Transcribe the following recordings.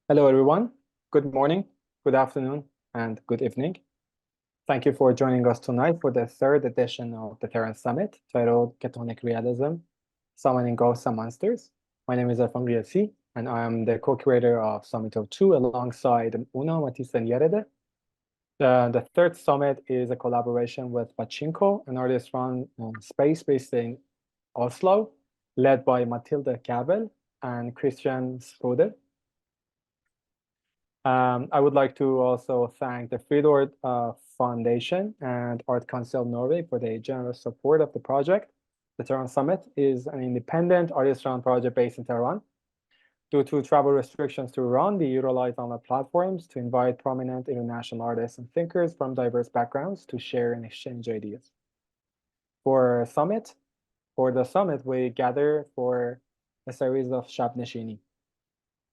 Hello, everyone. Good morning, good afternoon, and good evening. Thank you for joining us tonight for the third edition of the Tehran Summit, titled Ketonic Realism, Summoning Ghosts and Monsters. My name is Arfan Riyasi, and I am the co-creator of Summit of Two alongside Una Matisen Yerede. The third summit is a collaboration with Pachinko, an artist-run space based in Oslo, led by Mathilde Gabel and Christian Schroeder. I would like to also thank the Fridord Foundation and Art Council Norway for the generous support of the project. The Tehran Summit is an independent artist-run project based in Tehran. Due to travel restrictions to Iran, we utilize online platforms to invite prominent international artists and thinkers from diverse backgrounds to share and exchange ideas. For the summit, we gather for a series of Shab Neshini,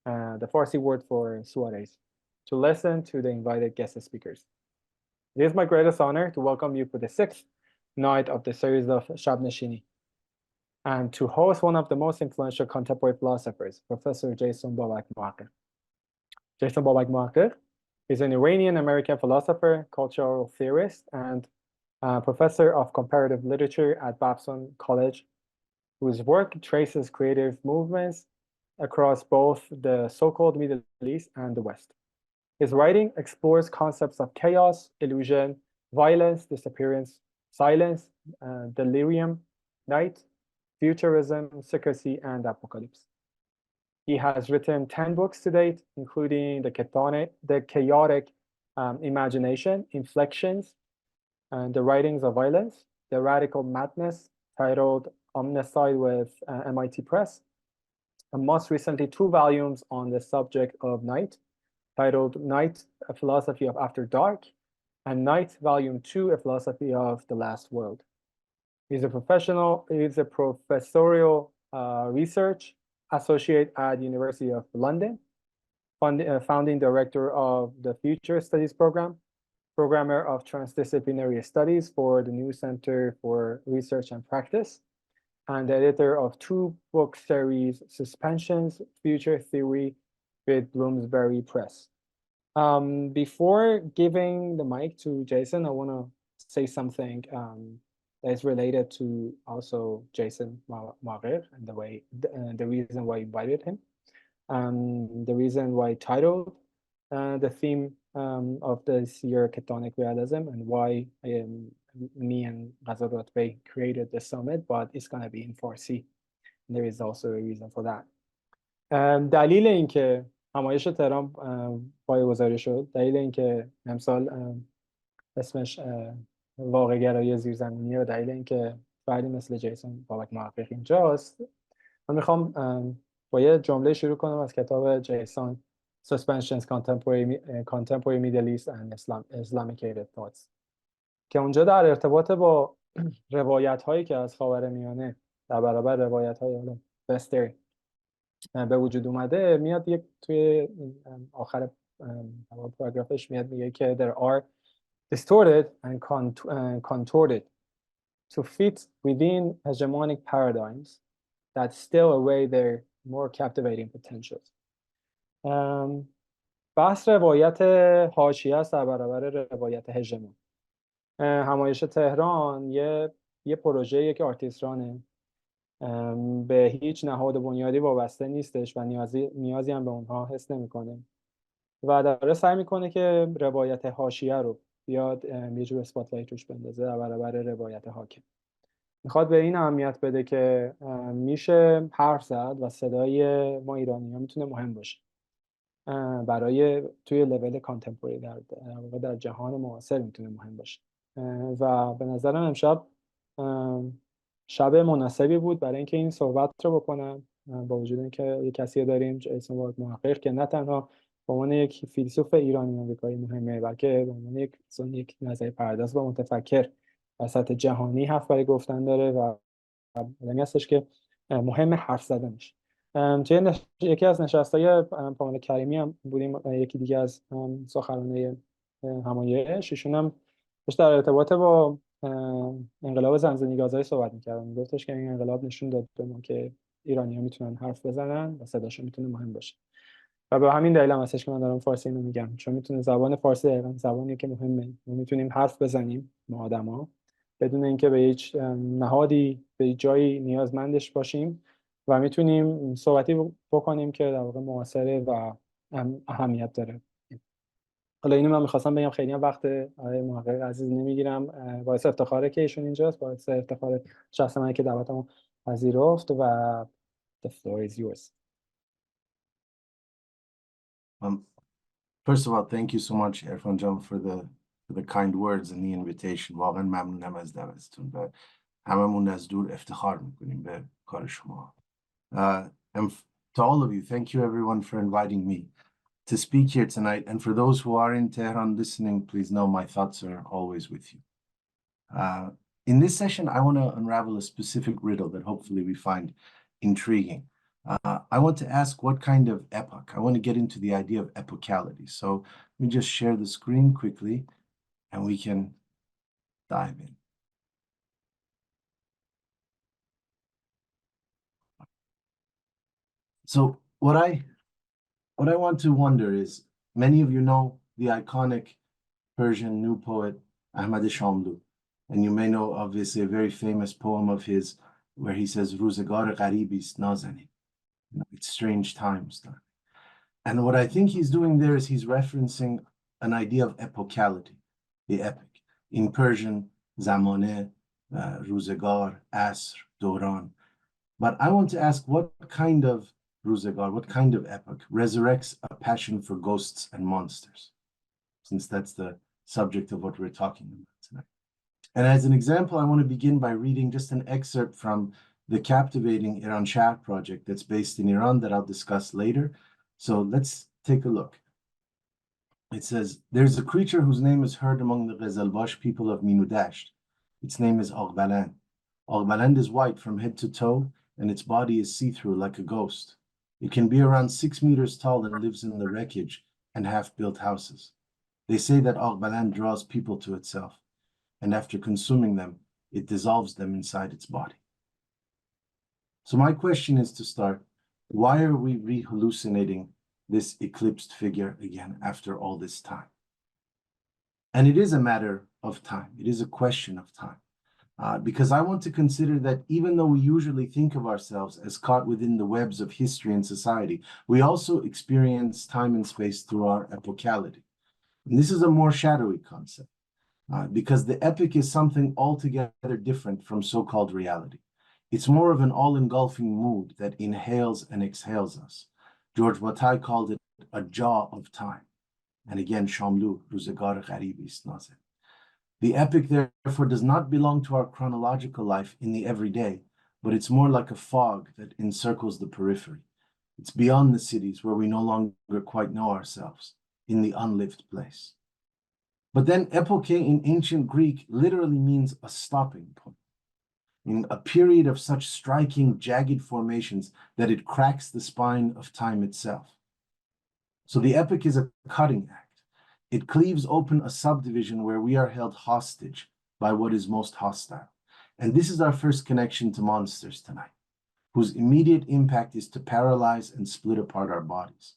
the Farsi word for soirees, to listen to the invited guest speakers. It is my greatest honor to welcome you for the sixth night of the series of Shab Neshini, and to host one of the most influential contemporary philosophers, Professor Jason Babak Mohaghegh. Jason Babak Mohaghegh is an Iranian-American philosopher, cultural theorist, and professor of comparative literature at Babson College, whose work traces creative movements across both the so-called Middle East and the West. His writing explores concepts of chaos, illusion, violence, disappearance, silence, delirium, night, futurism, secrecy, and apocalypse. He has written 10 books to date, including The Chaotic Imagination, Inflictions, and The Writings of Violence, The Radical Madness, titled Omnicide with MIT Press, and most recently 2 volumes on the subject of night, titled Night, A Philosophy of After Dark, and Night, Volume 2, A Philosophy of the Last World. He's a Professorial Research Associate at University of London, founding director of the Future Studies program, programmer of Transdisciplinary Studies for the New Center for Research and Practice, and the editor of 2 book series, Suspensions, Future Theory, with Bloomsbury Press. Before giving the mic to Jason, I want to say something that is related to also Jason Mohaghegh and the reason why I invited him. The reason why I titled the theme of this year Ketonic Realism, and why me and Ghazal Bey created the summit, but it's going to be in Farsi. And there is also a reason for that. دلیل اینکه همایش تهران پایه‌گذاری شد، دلیل اینکه امسال اسمش واقع‌گرایی زیرزمینیه و دلیل اینکه فردی مثل جیسون بابک محقق اینجاست، من میخوام با یه جمله شروع کنم از کتاب جیسون Suspensions, Contemporary Middle East and Islamic Thoughts که اونجا در ارتباط با روایت هایی که از خاورمیانه در برابر روایت های وسترن به وجود اومده، میاد یک توی آخر پاراگرافش میاد میگه که there are distorted and contorted to fit within hegemonic paradigms that still await their more captivating potentials. بحث روایت حاشیه است در برابر روایت هژمون. همایش تهران یه پروژه‌ایه که آرتیسترانه، به هیچ نهاد بنیادی وابسته نیستش و نیازی هم به اونها حس نمی‌کنه و داره سعی میکنه که روایت حاشیه رو بیاد یه جور اسپاتلایت روش بندازه در برابر روایت حاکم. میخواد به این اهمیت بده که میشه حرف زد و صدای ما ایرانی‌ها میتونه مهم باشه برای توی لول کانتمپوری در جهان معاصر میتونه مهم باشه و به نظرم امشب شب مناسبی بود برای اینکه این صحبت رو بکنم، با وجود اینکه یک کسی داریم جیسون بابک محقق که نه تنها به عنوان یک فیلسوف ایرانی آمریکایی مهمه، بلکه به عنوان یک نظریه پرداز و متفکر در سطح جهانی حرف برای گفتن داره و آدمی هستش که مهم حرف زدنش. یکی از نشست‌های پامال کریمی هم بودیم، یکی دیگه از سخنرانای همایش، ایشون هم در ارتباط با انقلاب زنجیرگازهای صحبت می‌کردن. گفتش که این انقلاب نشون داد به ما که ایرانی‌ها میتونن حرف بزنن و صداشون میتونه مهم باشه. و به همین دلیل هم هستش که من دارم فارسی اینو میگم، چون میتونه زبان فارسی دقیقاً زبانیه که مهمه. ما میتونیم حرف بزنیم ما آدما بدون اینکه به هیچ نهادی به هیچ جایی نیازمندش باشیم و میتونیم صحبتی بکنیم که در واقع معاصره و اهمیت داره. حالا اینو من میخواستم بگم، خیلی هم وقت آقای محقق عزیز نمیگیرم. باعث افتخاره که ایشون اینجاست، باعث افتخار شخص من که دعوتمو پذیرفت و the floor is yours. First of all, thank you so much, Irfan Jam, for the kind words and the invitation. واقعا ممنونم از دعوتتون و هممون از دور افتخار میکنیم به کار شما. And to all of you, thank you everyone for inviting me to speak here tonight. And for those who are in Tehran listening, please know my thoughts are always with you. In this session, I want to unravel a specific riddle that hopefully we find intriguing. I want to ask what kind of epoch. I want to get into the idea of epochality. So let me just share the screen quickly and we can dive in. So what I want to wonder is, many of you know the iconic Persian new poet Ahmad Shamlu, and you may know obviously a very famous poem of his where he says, "Ruzegar gharib ist nazani." It's strange times. And what I think he's doing there is he's referencing an idea of epochality, the epic. In Persian, zamaneh, ruzegar, asr, doran. But I want to ask, what kind of ruzegar, what kind of epoch resurrects a passion for ghosts and monsters? Since that's the subject of what we're talking about tonight. And as an example, I want to begin by reading just an excerpt from the captivating Iran-Shah project that's based in Iran that I'll discuss later. So let's take a look. It says, there's a creature whose name is heard among the Ghazalbash people of Minudasht. Its name is Aghbaland. Aghbaland is white from head to toe, and its body is see-through like a ghost. It can be around 6 meters tall and lives in the wreckage and half-built houses. They say that Aghbaland draws people to itself, and after consuming them, it dissolves them inside its body. So my question is to start, why are we re-hallucinating this eclipsed figure again after all this time? And it is a matter of time. It is a question of time. Because I want to consider that even though we usually think of ourselves as caught within the webs of history and society, we also experience time and space through our epochality. And this is a more shadowy concept, because the epic is something altogether different from so-called reality. It's more of an all-engulfing mood that inhales and exhales us. George Bataille called it a jaw of time. And again, Shamlu, Ruzegar gharib ist nazan. The epic, therefore, does not belong to our chronological life in the everyday, but it's more like a fog that encircles the periphery. It's beyond the cities where we no longer quite know ourselves, in the unlived place. But then epoche in ancient Greek literally means a stopping point, in a period of such striking, jagged formations that it cracks the spine of time itself. So the epic is a cutting act. It cleaves open a subdivision where we are held hostage by what is most hostile. And this is our first connection to monsters tonight, whose immediate impact is to paralyze and split apart our bodies.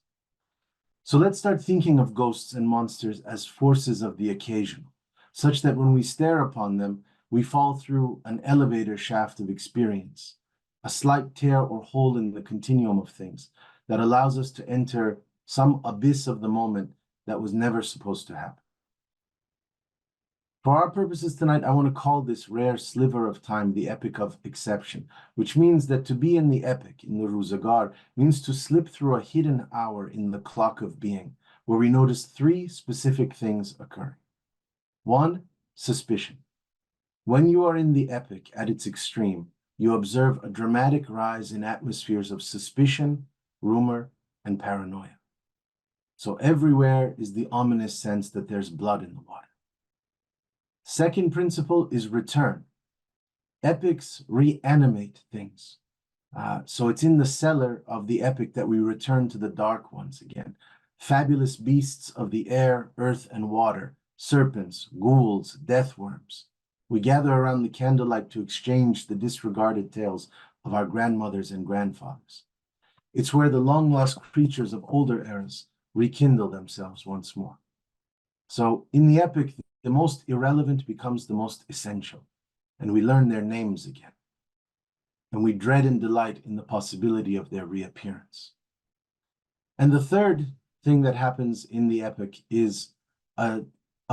So let's start thinking of ghosts and monsters as forces of the occasional, such that when we stare upon them, we fall through an elevator shaft of experience, a slight tear or hole in the continuum of things that allows us to enter some abyss of the moment that was never supposed to happen. For our purposes tonight, I want to call this rare sliver of time the epic of exception, which means that to be in the epic, in the Ruzagar, means to slip through a hidden hour in the clock of being, where we notice 3 specific things occurring. 1, suspicion. When you are in the epic at its extreme, you observe a dramatic rise in atmospheres of suspicion, rumor, and paranoia. So everywhere is the ominous sense that there's blood in the water. Second principle is return. Epics reanimate things. So it's in the cellar of the epic that we return to the dark ones again. Fabulous beasts of the air, earth, and water, serpents, ghouls, death worms. We gather around the candlelight to exchange the disregarded tales of our grandmothers and grandfathers. It's where the long-lost creatures of older eras rekindle themselves once more. So in the epic, the most irrelevant becomes the most essential, and we learn their names again. And we dread and delight in the possibility of their reappearance. And the third thing that happens in the epic is a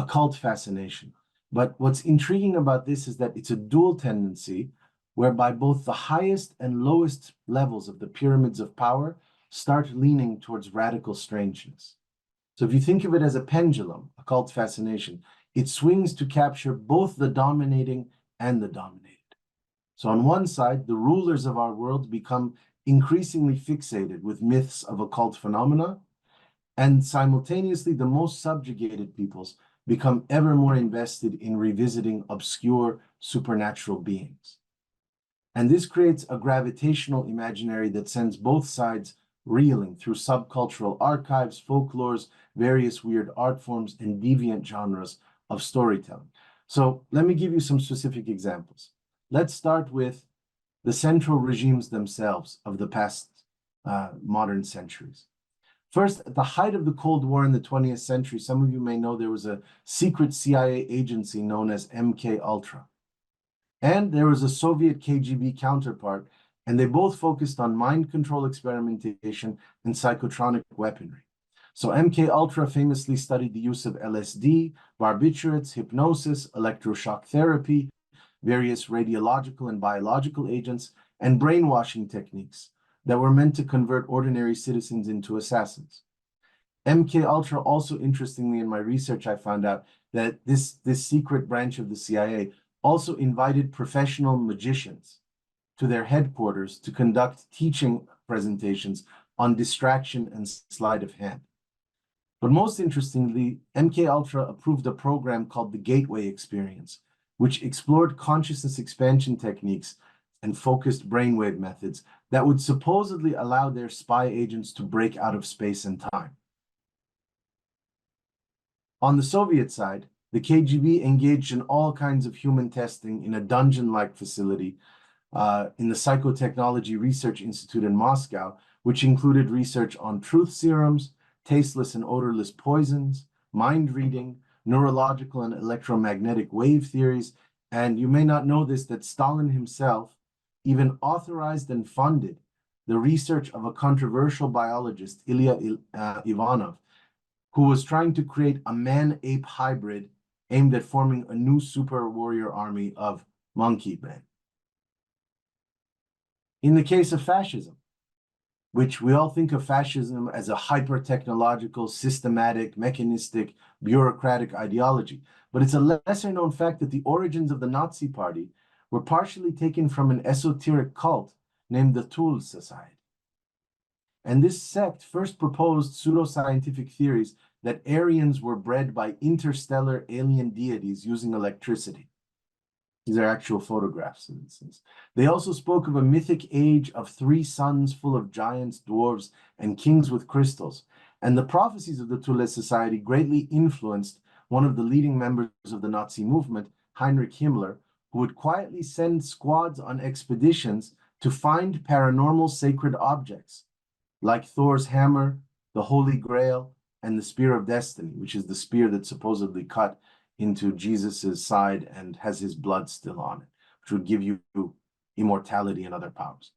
cult fascination. But what's intriguing about this is that it's a dual tendency whereby both the highest and lowest levels of the pyramids of power start leaning towards radical strangeness. So if you think of it as a pendulum, a cult fascination, it swings to capture both the dominating and the dominated. So on one side, the rulers of our world become increasingly fixated with myths of occult phenomena, and simultaneously the most subjugated peoples become ever more invested in revisiting obscure supernatural beings. And this creates a gravitational imaginary that sends both sides reeling through subcultural archives, folklores, various weird art forms, and deviant genres of storytelling. So let me give you some specific examples. Let's start with the central regimes themselves of the past modern centuries. First, at the height of the Cold War in the 20th century, some of you may know there was a secret CIA agency known as MK-Ultra. And there was a Soviet KGB counterpart, and they both focused on mind control experimentation and psychotronic weaponry. So MK-Ultra famously studied the use of LSD, barbiturates, hypnosis, electroshock therapy, various radiological and biological agents, and brainwashing techniques that were meant to convert ordinary citizens into assassins. MK-Ultra also, interestingly, in my research, I found out that this secret branch of the CIA also invited professional magicians to their headquarters to conduct teaching presentations on distraction and sleight of hand. But most interestingly, MK-Ultra approved a program called the Gateway Experience, which explored consciousness expansion techniques and focused brainwave methods that would supposedly allow their spy agents to break out of space and time. On the Soviet side, the KGB engaged in all kinds of human testing in a dungeon-like facility in the Psychotechnology Research Institute in Moscow, which included research on truth serums, tasteless and odorless poisons, mind reading, neurological and electromagnetic wave theories, and you may not know this, that Stalin himself even authorized and funded the research of a controversial biologist, Ilya Ivanov, who was trying to create a man-ape hybrid aimed at forming a new super warrior army of monkey men. In the case of fascism, which we all think of fascism as a hyper-technological, systematic, mechanistic, bureaucratic ideology, but it's a lesser-known fact that the origins of the Nazi Party were partially taken from an esoteric cult named the Thule Society. And this sect first proposed pseudoscientific theories that Aryans were bred by interstellar alien deities using electricity. These are actual photographs, in instance. They also spoke of a mythic age of 3 suns full of giants, dwarves, and kings with crystals. And the prophecies of the Thule Society greatly influenced one of the leading members of the Nazi movement, Heinrich Himmler, who would quietly send squads on expeditions to find paranormal sacred objects, like Thor's hammer, the Holy Grail, and the Spear of Destiny, which is the spear that supposedly cut into Jesus's side and has his blood still on it, which would give you immortality and other powers.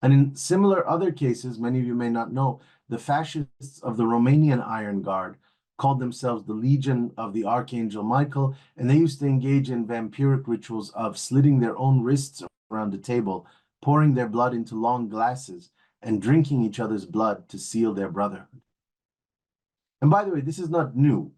And in similar other cases, many of you may not know, the fascists of the Romanian Iron Guard called themselves the Legion of the Archangel Michael, and they used to engage in vampiric rituals of slitting their own wrists around a table, pouring their blood into long glasses, and drinking each other's blood to seal their brotherhood. And by the way, this is not new.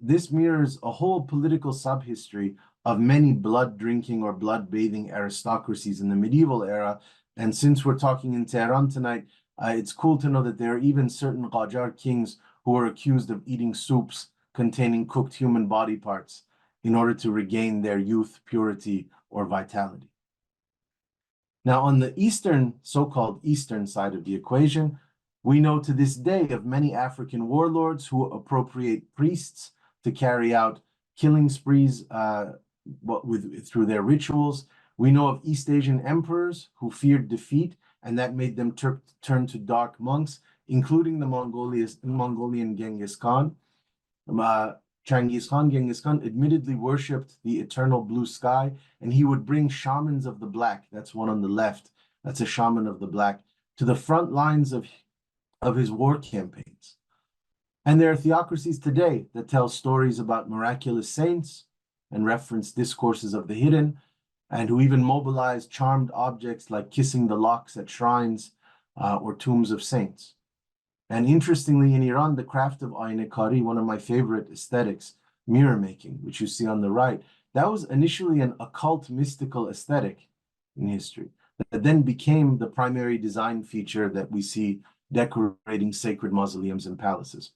This mirrors a whole political subhistory of many blood-drinking or blood-bathing aristocracies in the medieval era. And since we're talking in Tehran tonight, it's cool to know that there are even certain Qajar kings who are accused of eating soups containing cooked human body parts in order to regain their youth, purity, or vitality. Now, on the eastern, so-called eastern side of the equation, we know to this day of many African warlords who appropriate priests to carry out killing sprees through their rituals. We know of East Asian emperors who feared defeat and that made them turn to dark monks, including the Mongolian Genghis Khan. Genghis Khan admittedly worshipped the eternal blue sky, and he would bring shamans of the black, that's one on the left, that's a shaman of the black, to the front lines of his war campaigns. And there are theocracies today that tell stories about miraculous saints and reference discourses of the hidden, and who even mobilize charmed objects like kissing the locks at shrines or tombs of saints. And interestingly, in Iran, the craft of aynekari, one of my favorite aesthetics, mirror making, which you see on the right, that was initially an occult mystical aesthetic in history that then became the primary design feature that we see decorating sacred mausoleums and palaces.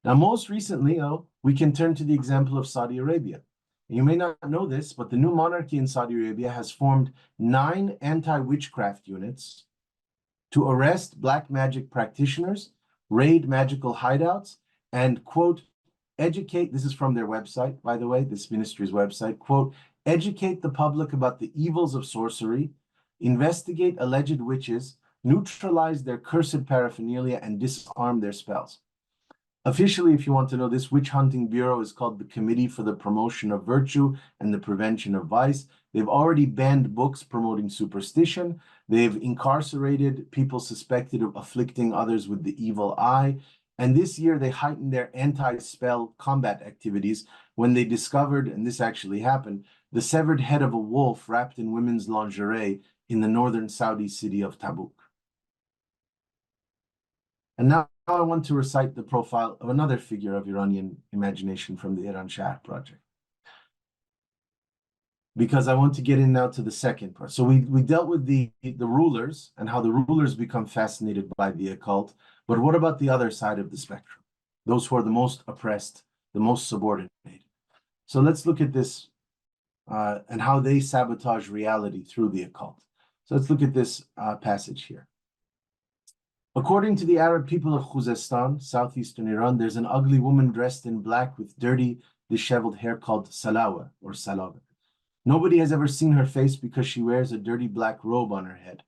Now, most recently, we can turn to the example of Saudi Arabia. You may not know this, but the new monarchy in Saudi Arabia has formed 9 anti-witchcraft units to arrest black magic practitioners, raid magical hideouts, and, quote, educate, this is from their website, by the way, this ministry's website, quote, educate the public about the evils of sorcery, investigate alleged witches, neutralize their cursed paraphernalia, and disarm their spells. Officially, if you want to know, this witch hunting bureau is called the Committee for the Promotion of Virtue and the Prevention of Vice. They've already banned books promoting superstition. They've incarcerated people suspected of afflicting others with the evil eye. And this year, they heightened their anti-spell combat activities when they discovered, and this actually happened, the severed head of a wolf wrapped in women's lingerie in the northern Saudi city of Tabuk. And now I want to recite the profile of another figure of Iranian imagination from the Iran Shah project, because I want to get in now to the second part. So we dealt with the rulers and how the rulers become fascinated by the occult, but what about the other side of the spectrum? Those who are the most oppressed, the most subordinated. So let's look at this and how they sabotage reality through the occult. So let's look at this passage here. According to the Arab people of Khuzestan, southeastern Iran, there's an ugly woman dressed in black with dirty, disheveled hair called salawa or salawa. Nobody has ever seen her face because she wears a dirty black robe on her head.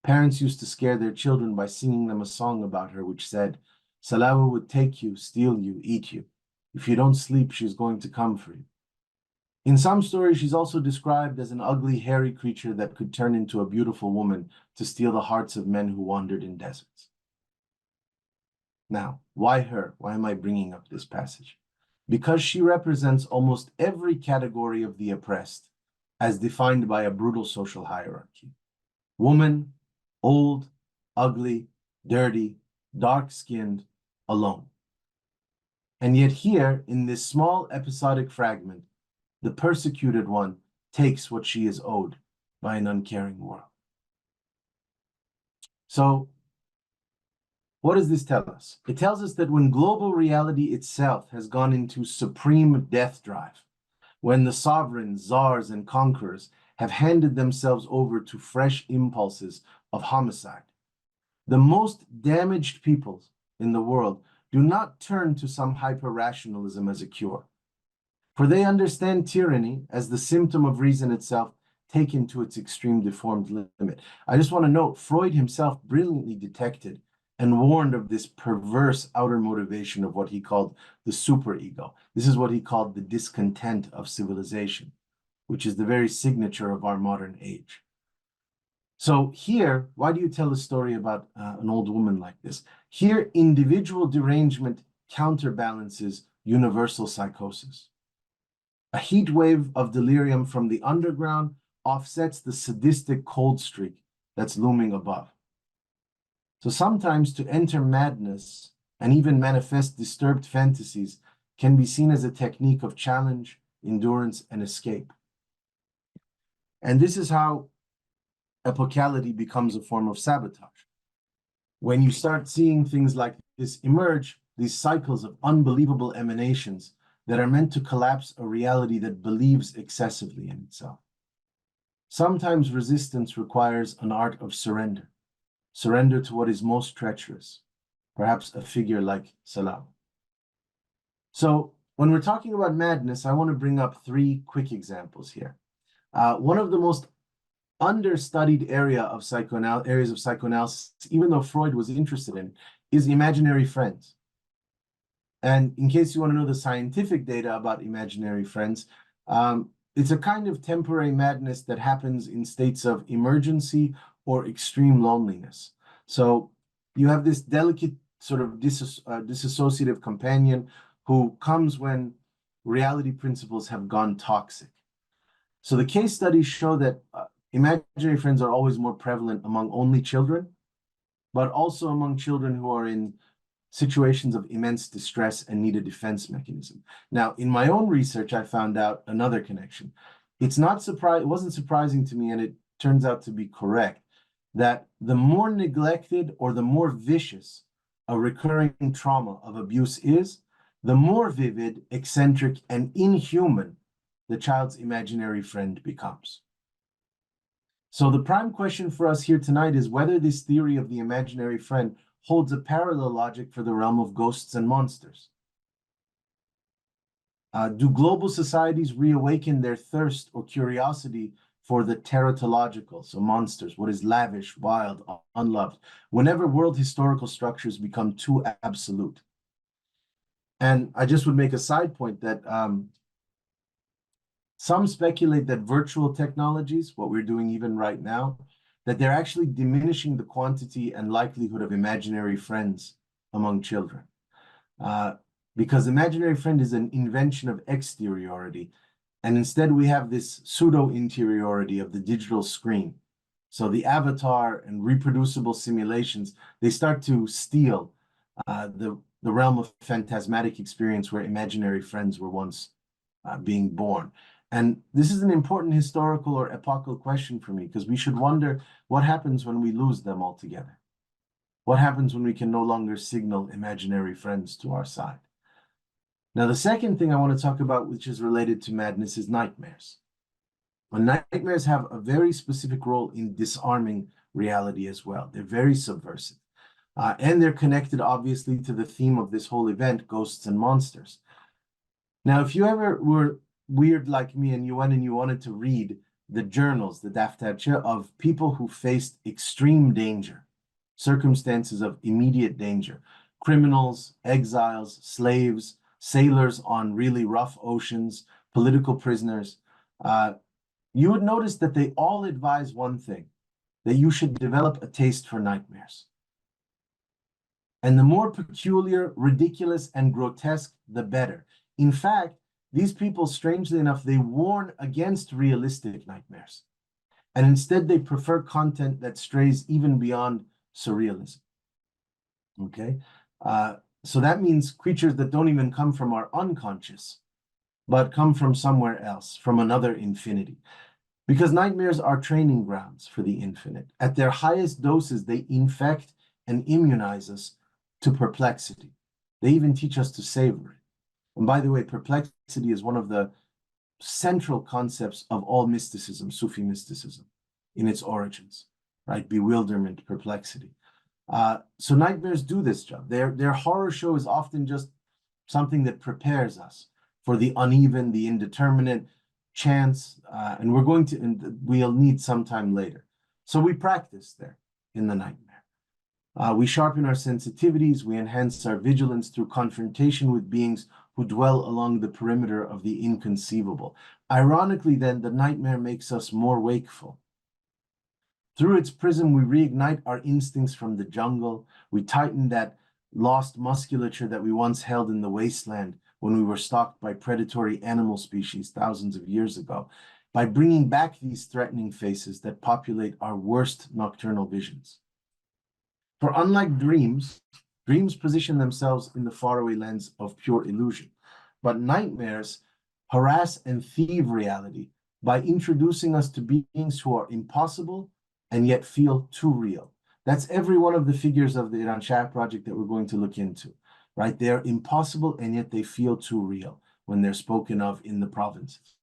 Parents used to scare their children by singing them a song about her, which said, Salawa would take you, steal you, eat you. If you don't sleep, she's going to come for you. In some stories, she's also described as an ugly, hairy creature that could turn into a beautiful woman to steal the hearts of men who wandered in deserts. Now, why her? Why am I bringing up this passage? Because she represents almost every category of the oppressed as defined by a brutal social hierarchy. Woman, old, ugly, dirty, dark-skinned, alone. And yet here, in this small episodic fragment, the persecuted one takes what she is owed by an uncaring world. So, what does this tell us? It tells us that when global reality itself has gone into supreme death drive, when the sovereigns, czars, and conquerors have handed themselves over to fresh impulses of homicide, the most damaged peoples in the world do not turn to some hyper-rationalism as a cure, for they understand tyranny as the symptom of reason itself taken to its extreme deformed limit. I just want to note, Freud himself brilliantly detected and warned of this perverse outer motivation of what he called the superego. This is what he called the discontent of civilization, which is the very signature of our modern age. So here, why do you tell a story about an old woman like this? Here, individual derangement counterbalances universal psychosis. A heat wave of delirium from the underground offsets the sadistic cold streak that's looming above. So sometimes to enter madness and even manifest disturbed fantasies can be seen as a technique of challenge, endurance, and escape. And this is how epochality becomes a form of sabotage. When you start seeing things like this emerge, these cycles of unbelievable emanations that are meant to collapse a reality that believes excessively in itself. Sometimes resistance requires an art of surrender. Surrender to what is most treacherous, perhaps a figure like Salah. So when we're talking about madness, I want to bring up 3 quick examples here. One of the most understudied area of areas of psychoanalysis, even though Freud was interested in, is imaginary friends. And in case you want to know the scientific data about imaginary friends, it's a kind of temporary madness that happens in states of emergency or extreme loneliness. So you have this delicate sort of disassociative companion who comes when reality principles have gone toxic. So the case studies show that imaginary friends are always more prevalent among only children, but also among children who are in situations of immense distress and need a defense mechanism. Now, in my own research, I found out another connection. It wasn't surprising to me, and it turns out to be correct, that the more neglected or the more vicious a recurring trauma of abuse is, the more vivid, eccentric, and inhuman the child's imaginary friend becomes. So the prime question for us here tonight is whether this theory of the imaginary friend holds a parallel logic for the realm of ghosts and monsters. Do global societies reawaken their thirst or curiosity for the teratological, so monsters, what is lavish, wild, unloved, whenever world historical structures become too absolute? And I just would make a side point that some speculate that virtual technologies, what we're doing even right now, that they're actually diminishing the quantity and likelihood of imaginary friends among children. Because imaginary friend is an invention of exteriority, and instead we have this pseudo-interiority of the digital screen. So the avatar and reproducible simulations, they start to steal the realm of phantasmatic experience where imaginary friends were once being born. And this is an important historical or epochal question for me, because we should wonder what happens when we lose them altogether. What happens when we can no longer signal imaginary friends to our side? Now, the second thing I want to talk about, which is related to madness, is nightmares. And nightmares have a very specific role in disarming reality as well. They're very subversive. And they're connected, obviously, to the theme of this whole event, ghosts and monsters. Now, if you ever were weird like me and you wanted to read the journals, the daftarche of people who faced extreme danger, circumstances of immediate danger, criminals, exiles, slaves, sailors on really rough oceans, political prisoners, you would notice that they all advise one thing, that you should develop a taste for nightmares. And the more peculiar, ridiculous, and grotesque, the better. In fact, these people, strangely enough, they warn against realistic nightmares. And instead, they prefer content that strays even beyond surrealism. Okay? So that means creatures that don't even come from our unconscious, but come from somewhere else, from another infinity. Because nightmares are training grounds for the infinite. At their highest doses, they infect and immunize us to perplexity. They even teach us to savor it. And by the way, perplexity is one of the central concepts of all mysticism, Sufi mysticism, in its origins, right? Bewilderment, perplexity. So nightmares do this job. Their horror show is often just something that prepares us for the uneven, the indeterminate, chance, and we'll need some time later. So we practice there in the nightmare. We sharpen our sensitivities, we enhance our vigilance through confrontation with beings who dwell along the perimeter of the inconceivable. Ironically, then, the nightmare makes us more wakeful. Through its prism, we reignite our instincts from the jungle. We tighten that lost musculature that we once held in the wasteland when we were stalked by predatory animal species thousands of years ago, by bringing back these threatening faces that populate our worst nocturnal visions. For unlike dreams, dreams position themselves in the faraway lands of pure illusion, but nightmares harass and thieve reality by introducing us to beings who are impossible and yet feel too real. That's every one of the figures of the Iran Shah project that we're going to look into, right? They're impossible and yet they feel too real when they're spoken of in the provinces.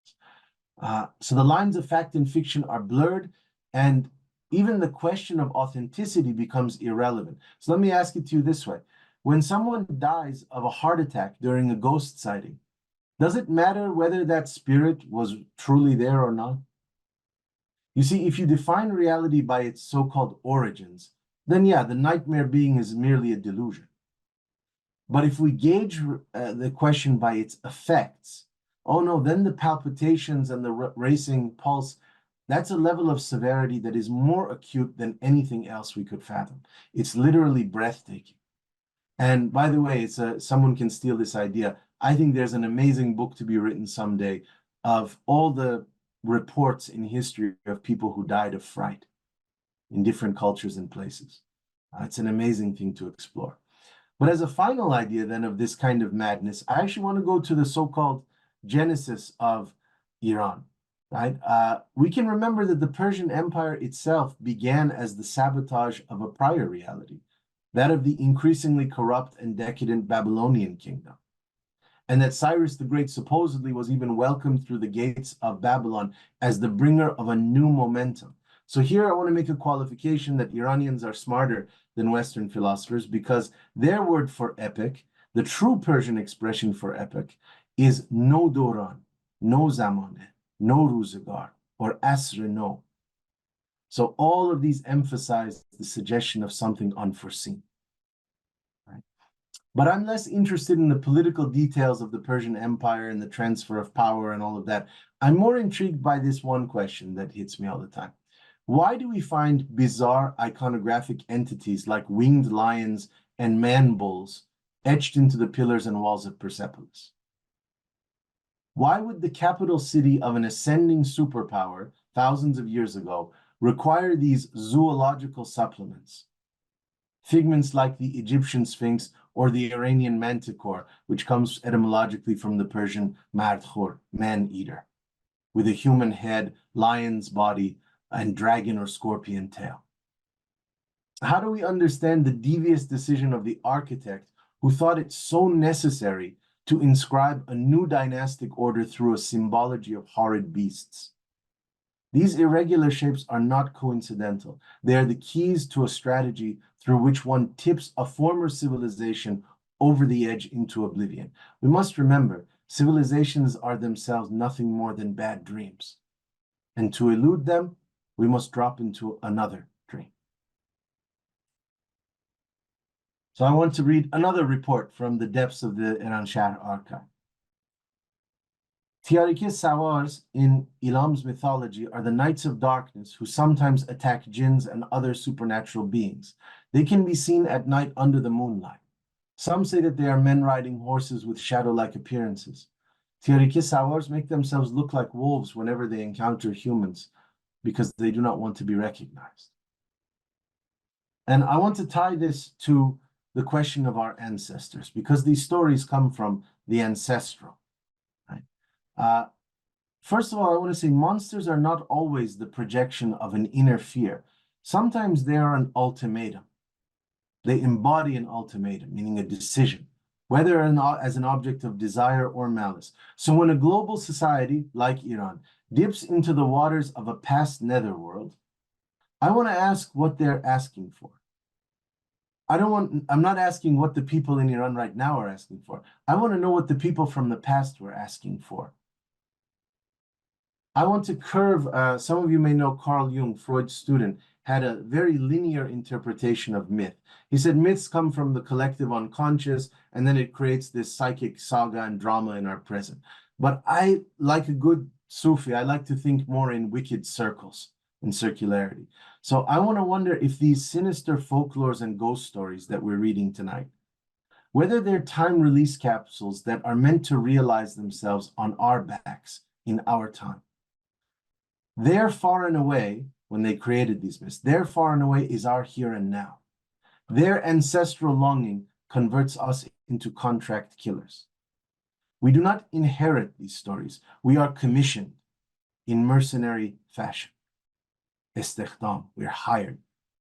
So the lines of fact and fiction are blurred, and even the question of authenticity becomes irrelevant. So let me ask it to you this way. When someone dies of a heart attack during a ghost sighting, does it matter whether that spirit was truly there or not? You see, if you define reality by its so-called origins, then yeah, the nightmare being is merely a delusion. But if we gauge the question by its effects, oh no, then the palpitations and the racing pulse, that's a level of severity that is more acute than anything else we could fathom. It's literally breathtaking. And by the way, someone can steal this idea. I think there's an amazing book to be written someday of all the reports in history of people who died of fright in different cultures and places. It's an amazing thing to explore. But as a final idea then of this kind of madness, I actually want to go to the so-called genesis of Iran, right? We can remember that the Persian Empire itself began as the sabotage of a prior reality, that of the increasingly corrupt and decadent Babylonian kingdom. And that Cyrus the Great supposedly was even welcomed through the gates of Babylon as the bringer of a new momentum. So here I want to make a qualification that Iranians are smarter than Western philosophers, because their word for epic, the true Persian expression for epic, is no doran, no zamane, no ruzegar, or asr no. So all of these emphasize the suggestion of something unforeseen. Right? But I'm less interested in the political details of the Persian Empire and the transfer of power and all of that. I'm more intrigued by this one question that hits me all the time. Why do we find bizarre iconographic entities like winged lions and man bulls etched into the pillars and walls of Persepolis? Why would the capital city of an ascending superpower thousands of years ago require these zoological supplements? Figments like the Egyptian Sphinx or the Iranian manticore, which comes etymologically from the Persian mardkhor, man-eater, with a human head, lion's body, and dragon or scorpion tail. How do we understand the devious decision of the architect who thought it so necessary to inscribe a new dynastic order through a symbology of horrid beasts? These irregular shapes are not coincidental. They are the keys to a strategy through which one tips a former civilization over the edge into oblivion. We must remember, civilizations are themselves nothing more than bad dreams. And to elude them, we must drop into another dream. So I want to read another report from the depths of the Iran-Shahr archive. Tiarike Sawars in Ilam's mythology are the knights of darkness who sometimes attack jinns and other supernatural beings. They can be seen at night under the moonlight. Some say that they are men riding horses with shadow-like appearances. Tiarike Sawars make themselves look like wolves whenever they encounter humans, because they do not want to be recognized. And I want to tie this to the question of our ancestors, because these stories come from the Ancestral. Right? First of all, I want to say monsters are not always the projection of an inner fear. Sometimes they are an ultimatum. They embody an ultimatum, meaning a decision, whether as an object of desire or malice. So when a global society like Iran dips into the waters of a past netherworld, I want to ask what they're asking for. I'm not asking what the people in Iran right now are asking for. I want to know what the people from the past were asking for. I want to curve, some of you may know Carl Jung, Freud's student, had a very linear interpretation of myth. He said myths come from the collective unconscious, and then it creates this psychic saga and drama in our present. But I, like a good Sufi, I like to think more in wicked circles and circularity. So I want to wonder if these sinister folklores and ghost stories that we're reading tonight, whether they're time release capsules that are meant to realize themselves on our backs in our time. Their far and away, when they created these myths, their far and away is our here and now. Their ancestral longing converts us into contract killers. We do not inherit these stories. We are commissioned in mercenary fashion. Istikhdam, we're hired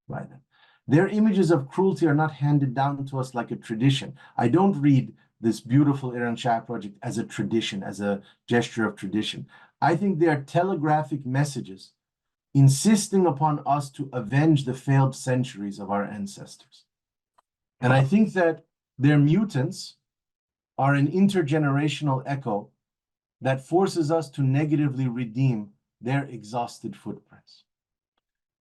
by them. Their images of cruelty are not handed down to us like a tradition. I don't read this beautiful Iran-Shahr project as a tradition, as a gesture of tradition. I think they are telegraphic messages insisting upon us to avenge the failed centuries of our ancestors. And I think that their mutants are an intergenerational echo that forces us to negatively redeem their exhausted footprints.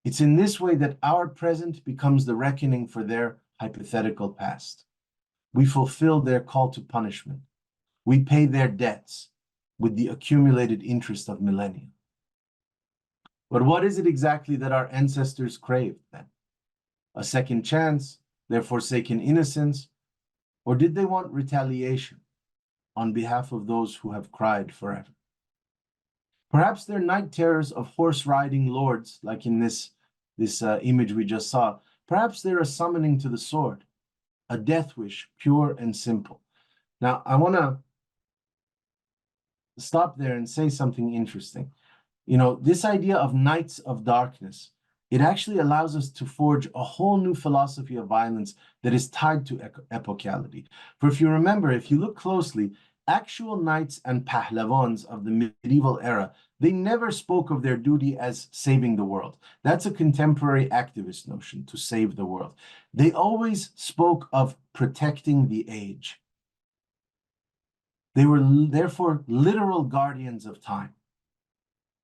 It's in this way that our present becomes the reckoning for their hypothetical past. We fulfill their call to punishment. We pay their debts with the accumulated interest of millennia. But what is it exactly that our ancestors craved then? A second chance, their forsaken innocence, or did they want retaliation on behalf of those who have cried forever? Perhaps they're night terrors of horse-riding lords, like in this image we just saw. Perhaps they're a summoning to the sword, a death wish, pure and simple. Now, I want to stop there and say something interesting. You know, this idea of nights of darkness, it actually allows us to forge a whole new philosophy of violence that is tied to epochality. For if you remember, if you look closely, actual knights and pahlavans of the medieval era, they never spoke of their duty as saving the world. That's a contemporary activist notion, to save the world. They always spoke of protecting the age. They were therefore literal guardians of time,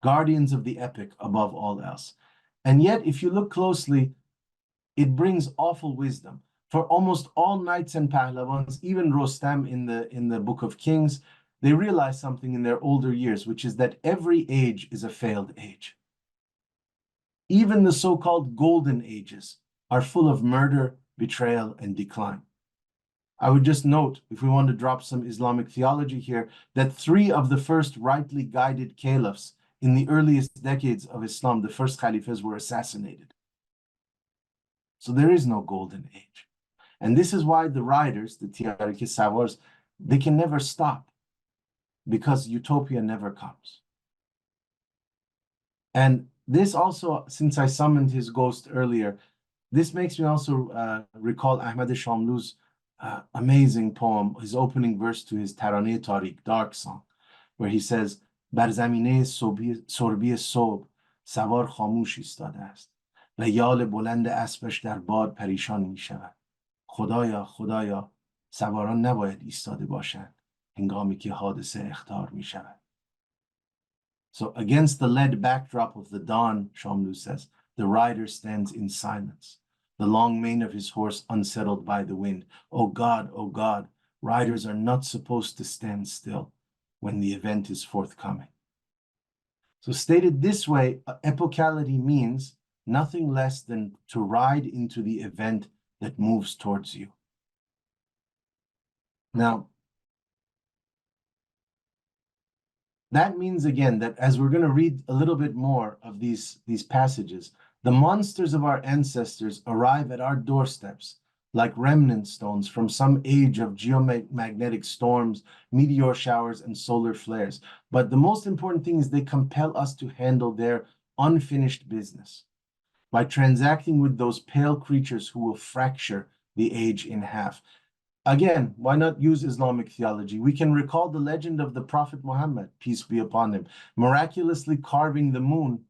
guardians of the epic above all else. And yet, if you look closely, it brings awful wisdom. For almost all knights and pahlavans, even Rostam in the Book of Kings, they realize something in their older years, which is that every age is a failed age. Even the so-called golden ages are full of murder, betrayal, and decline. I would just note, if we want to drop some Islamic theology here, that 3 of the first rightly guided caliphs in the earliest decades of Islam, the first caliphs, were assassinated. So there is no golden age. And this is why the riders, the theorist savars, they can never stop, because utopia never comes. And this also, since I summoned his ghost earlier, this makes me also recall Ahmad Shamlu's amazing poem, his opening verse to his Taraneh Tariq, Dark Song, where he says, Bar zamine sorbi sob savar khamush istade ast va yal buland asbash dar bad parishan mi shavad. Khudaya, Khudaya, savaran nabayad istade bashand hengami ke hadise ikhtar mi shavad. So against the lead backdrop of the dawn, Shamlu says, the rider stands in silence, the long mane of his horse unsettled by the wind. Oh God, riders are not supposed to stand still when the event is forthcoming. So stated this way, epochality means nothing less than to ride into the event that moves towards you. Now, that means again that as we're going to read a little bit more of these passages, the monsters of our ancestors arrive at our doorsteps like remnant stones from some age of geomagnetic storms, meteor showers, and solar flares. But the most important thing is they compel us to handle their unfinished business by transacting with those pale creatures who will fracture the age in half. Again, why not use Islamic theology? We can recall the legend of the Prophet Muhammad, peace be upon him, miraculously carving the moon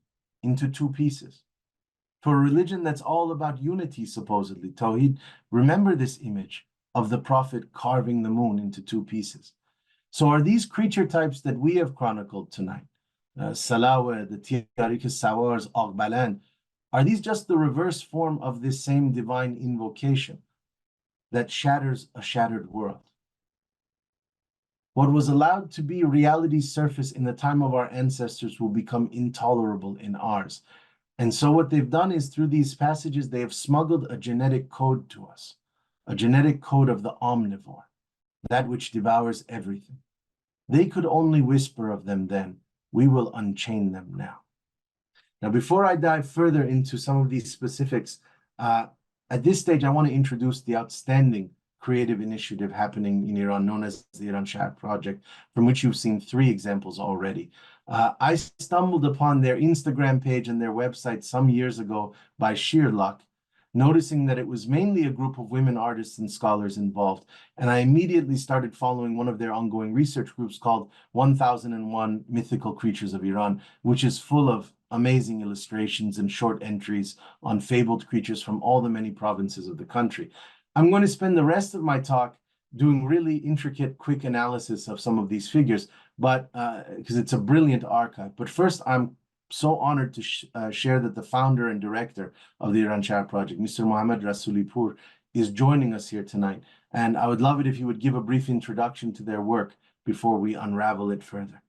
into 2 pieces. For a religion that's all about unity, supposedly, Tawheed, remember this image of the Prophet carving the moon into 2 pieces. So are these creature types that we have chronicled tonight, Salawa, the Tiarik Sawars, Aghbalan, are these just the reverse form of this same divine invocation that shatters a shattered world? What was allowed to be reality's surface in the time of our ancestors will become intolerable in ours. And so what they've done is through these passages, they have smuggled a genetic code to us, a genetic code of the omnivore, that which devours everything. They could only whisper of them then. We will unchain them now. Now, before I dive further into some of these specifics, at this stage, I want to introduce the outstanding creative initiative happening in Iran, known as the Iran Shah Project, from which you've seen 3 examples already. I stumbled upon their Instagram page and their website some years ago by sheer luck, noticing that it was mainly a group of women artists and scholars involved. And I immediately started following one of their ongoing research groups called 1001 Mythical Creatures of Iran, which is full of amazing illustrations and short entries on fabled creatures from all the many provinces of the country. I'm going to spend the rest of my talk doing really intricate, quick analysis of some of these figures, but because it's a brilliant archive. But first, I'm so honored to share that the founder and director of the Iran Shah Project, Mr. Mohammad Rasoolipur, is joining us here tonight. And I would love it if you would give a brief introduction to their work before we unravel it further.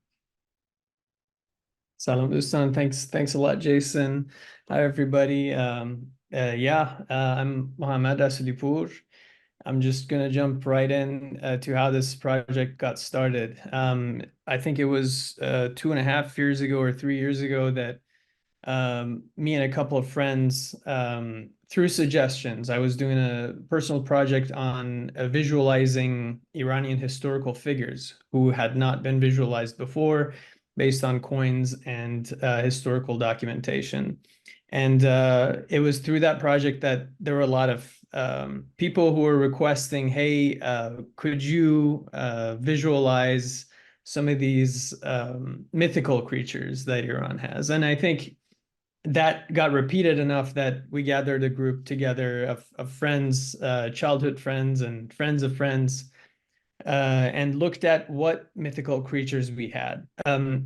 Salam Ustan, thanks a lot, Jason. Hi, everybody. I'm Mohammad Rasoolipur. I'm just going to jump right in to how this project got started. I think it was 2.5 years ago or 3 years ago that me and a couple of friends, through suggestions, I was doing a personal project on visualizing Iranian historical figures who had not been visualized before based on coins and historical documentation. And it was through that project that there were a lot of people who were requesting, hey, could you visualize some of these mythical creatures that Iran has? And I think that got repeated enough that we gathered a group together of friends, childhood friends and friends of friends, and looked at what mythical creatures we had.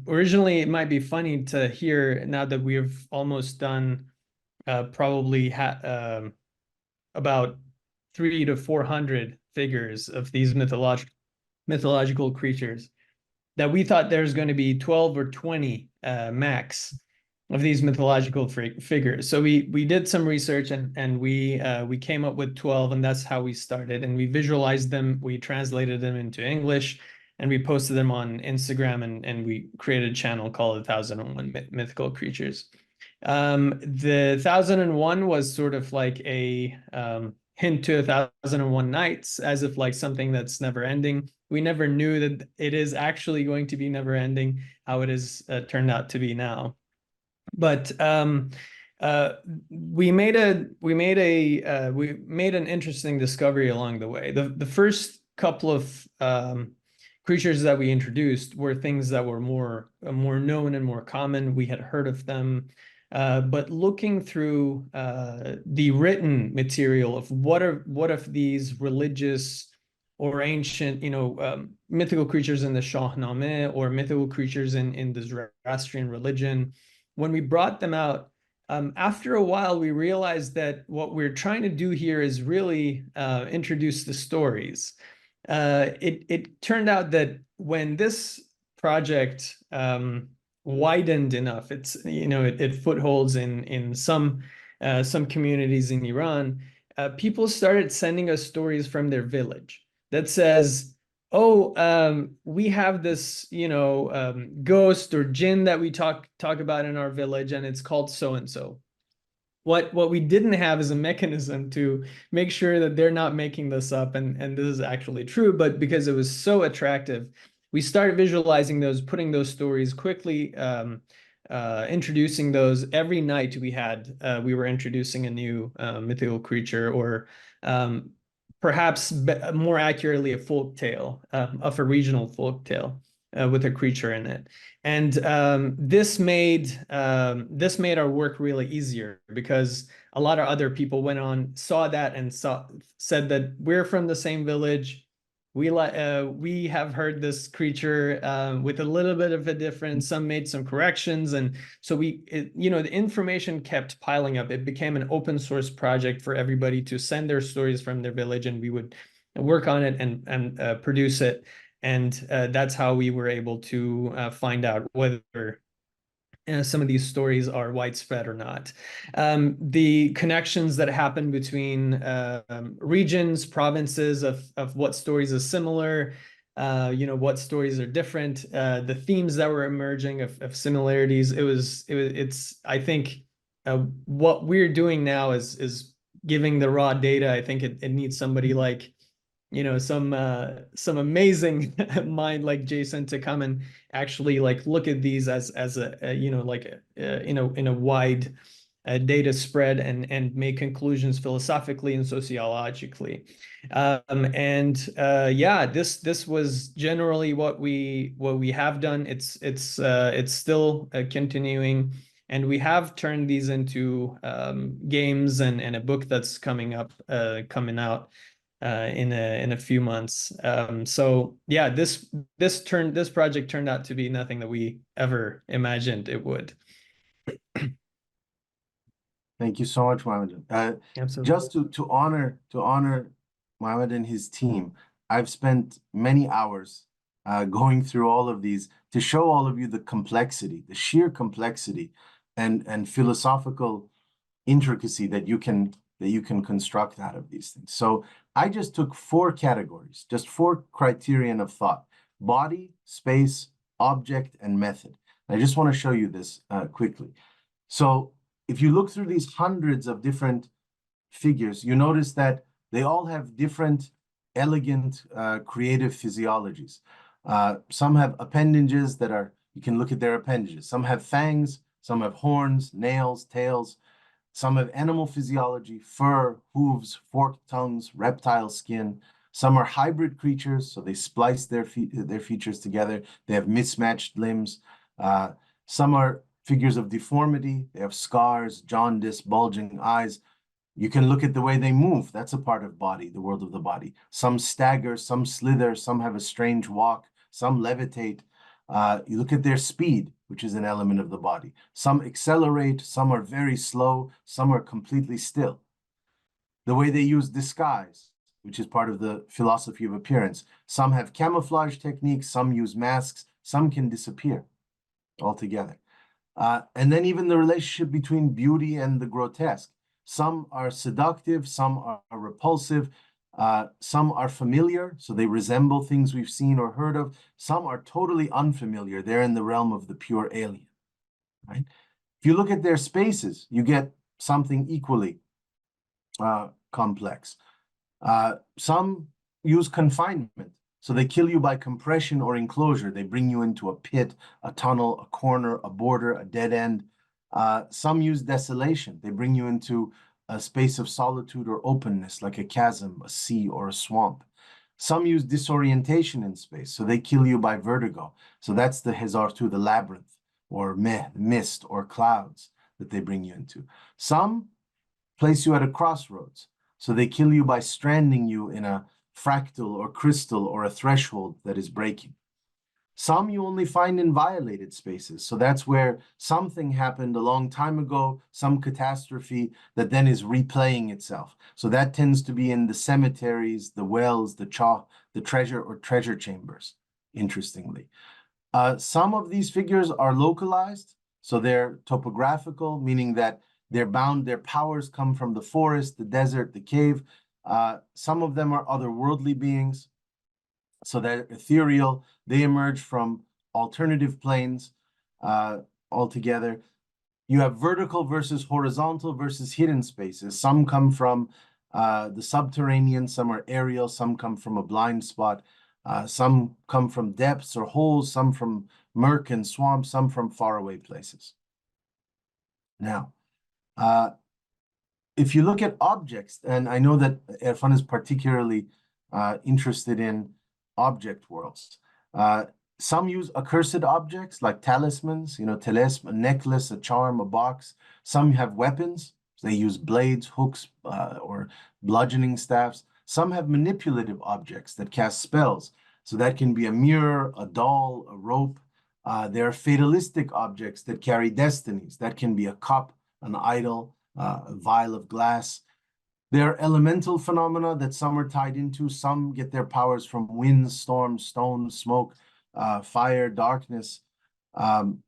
Originally, it might be funny to hear now that we've almost done probably about 300 to 400 figures of these mythological creatures, that we thought there's going to be 12 or 20 max of these mythological figures. So we did some research and we came up with 12, and that's how we started. And we visualized them, we translated them into English, and we posted them on Instagram, and we created a channel called 1001 Mythical Creatures. The 1001 was sort of like a hint to 1001 Nights, as if like something that's never ending. We never knew that it is actually going to be never ending, how it is turned out to be now. But we made an interesting discovery along the way. The first couple of creatures that we introduced were things that were more known and more common. We had heard of them, but looking through the written material of what of these religious or ancient, mythical creatures in the Shahnameh or mythical creatures in the Zoroastrian religion, when we brought them out, after a while, we realized that what we're trying to do here is really introduce the stories. It turned out that when this project widened enough, it footholds in some communities in Iran, people started sending us stories from their village that says, oh, we have this, ghost or jinn that we talk about in our village, and it's called so-and-so. What we didn't have is a mechanism to make sure that they're not making this up and this is actually true. But because it was so attractive, we started visualizing those, putting those stories quickly, introducing those. Every night we were introducing a new mythical creature, or perhaps more accurately, a folk tale of a regional folk tale with a creature in it. And this made our work really easier, because a lot of other people went on, saw that, and said that we're from the same village. We have heard this creature with a little bit of a difference. Some made some corrections, and so the information kept piling up. It became an open source project for everybody to send their stories from their village, and we would work on it and produce it. And that's how we were able to find out whether some of these stories are widespread or not. The connections that happen between regions, provinces, of what stories are similar, what stories are different, the themes that were emerging of similarities. It's I think what we're doing now is giving the raw data. I think it needs somebody like some amazing mind like Jason to come and actually like look at these as a in a wide data spread and make conclusions philosophically and sociologically. This was generally what we have done. It's still continuing, and we have turned these into games and a book that's coming out in a few months. This project turned out to be nothing that we ever imagined it would. Thank you so much, Mohammed. Absolutely. Just to honor Mohammed and his team, I've spent many hours going through all of these to show all of you the complexity, the sheer complexity and philosophical intricacy that you can construct out of these things. So I just took 4 categories, just 4 criterion of thought: body, space, object, and method. I just want to show you this quickly. So if you look through these hundreds of different figures, you notice that they all have different elegant creative physiologies. Some have appendages that are, you can look at their appendages. Some have fangs, some have horns, nails, tails. Some have animal physiology, fur, hooves, forked tongues, reptile skin. Some are hybrid creatures, so they splice their features together. They have mismatched limbs. Some are figures of deformity. They have scars, jaundice, bulging eyes. You can look at the way they move. That's a part of body, the world of the body. Some stagger, some slither, some have a strange walk, some levitate. You look at their speed, which is an element of the body. Some accelerate, some are very slow, some are completely still. The way they use disguise, which is part of the philosophy of appearance. Some have camouflage techniques, some use masks, some can disappear altogether. And then even the relationship between beauty and the grotesque. Some are seductive, some are repulsive, some are familiar, so they resemble things we've seen or heard of. Some are totally unfamiliar. They're in the realm of the pure alien, right? If you look at their spaces, you get something equally complex. Some use confinement. So they kill you by compression or enclosure. They bring you into a pit, a tunnel, a corner, a border, a dead end. Some use desolation. They bring you into a space of solitude or openness, like a chasm, a sea, or a swamp. Some use disorientation in space. So they kill you by vertigo. So that's the Hezartu, the labyrinth, or mist, or clouds that they bring you into. Some place you at a crossroads. So they kill you by stranding you in a fractal or crystal or a threshold that is breaking. Some you only find in violated spaces. So that's where something happened a long time ago, some catastrophe that then is replaying itself. So that tends to be in the cemeteries, the wells, the treasure or treasure chambers, interestingly. Some of these figures are localized. So they're topographical, meaning that they're bound, their powers come from the forest, the desert, the cave. Some of them are otherworldly beings. So they're ethereal. They emerge from alternative planes altogether. You have vertical versus horizontal versus hidden spaces. Some come from the subterranean, some are aerial, some come from a blind spot, some come from depths or holes, some from murk and swamps, some from faraway places. Now, if you look at objects, and I know that Irfan is particularly interested in object worlds. Some use accursed objects like talismans, a necklace, a charm, a box. Some have weapons. They use blades, hooks, or bludgeoning staffs. Some have manipulative objects that cast spells. So that can be a mirror, a doll, a rope. There are fatalistic objects that carry destinies. That can be a cup, an idol, a vial of glass. There are elemental phenomena that some are tied into. Some get their powers from winds, storms, stones, smoke, fire, darkness. Some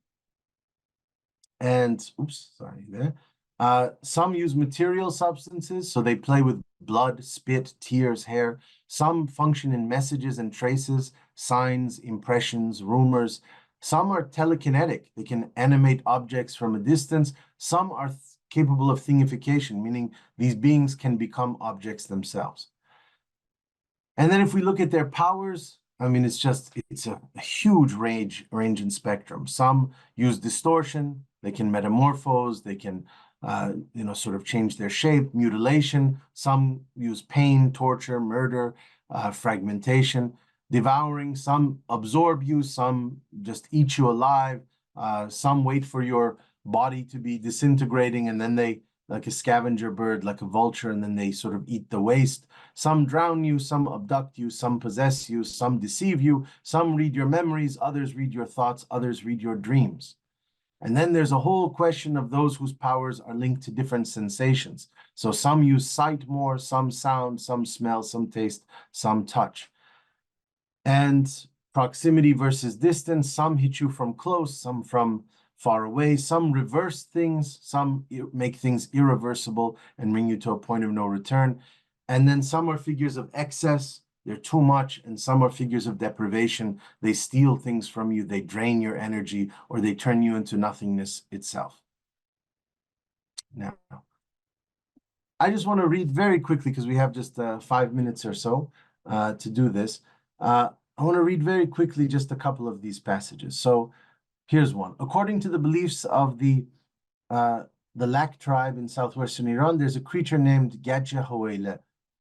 use material substances, so they play with blood, spit, tears, hair. Some function in messages and traces, signs, impressions, rumors. Some are telekinetic. They can animate objects from a distance. Some are capable of thingification, meaning these beings can become objects themselves. And then if we look at their powers, I mean, it's a huge range and spectrum. Some use distortion. They can metamorphose. They can, sort of change their shape, mutilation. Some use pain, torture, murder, fragmentation, devouring. Some absorb you. Some just eat you alive. Some wait for your body to be disintegrating, and then they, like a scavenger bird, like a vulture, and then they sort of eat the waste. Some drown you, some abduct you, some possess you, some deceive you, some read your memories, others read your thoughts, others read your dreams. And then there's a whole question of those whose powers are linked to different sensations. So some use sight more, some sound, some smell, some taste, some touch. And proximity versus distance, some hit you from close, some from far away, some reverse things, some make things irreversible and bring you to a point of no return. And then some are figures of excess, they're too much, and some are figures of deprivation. They steal things from you, they drain your energy, or they turn you into nothingness itself. Now, I just want to read very quickly, because we have just 5 minutes or so to do this. I want to read very quickly just a couple of these passages. So here's one. According to the beliefs of the Lak tribe in southwestern Iran, there's a creature named Gadja.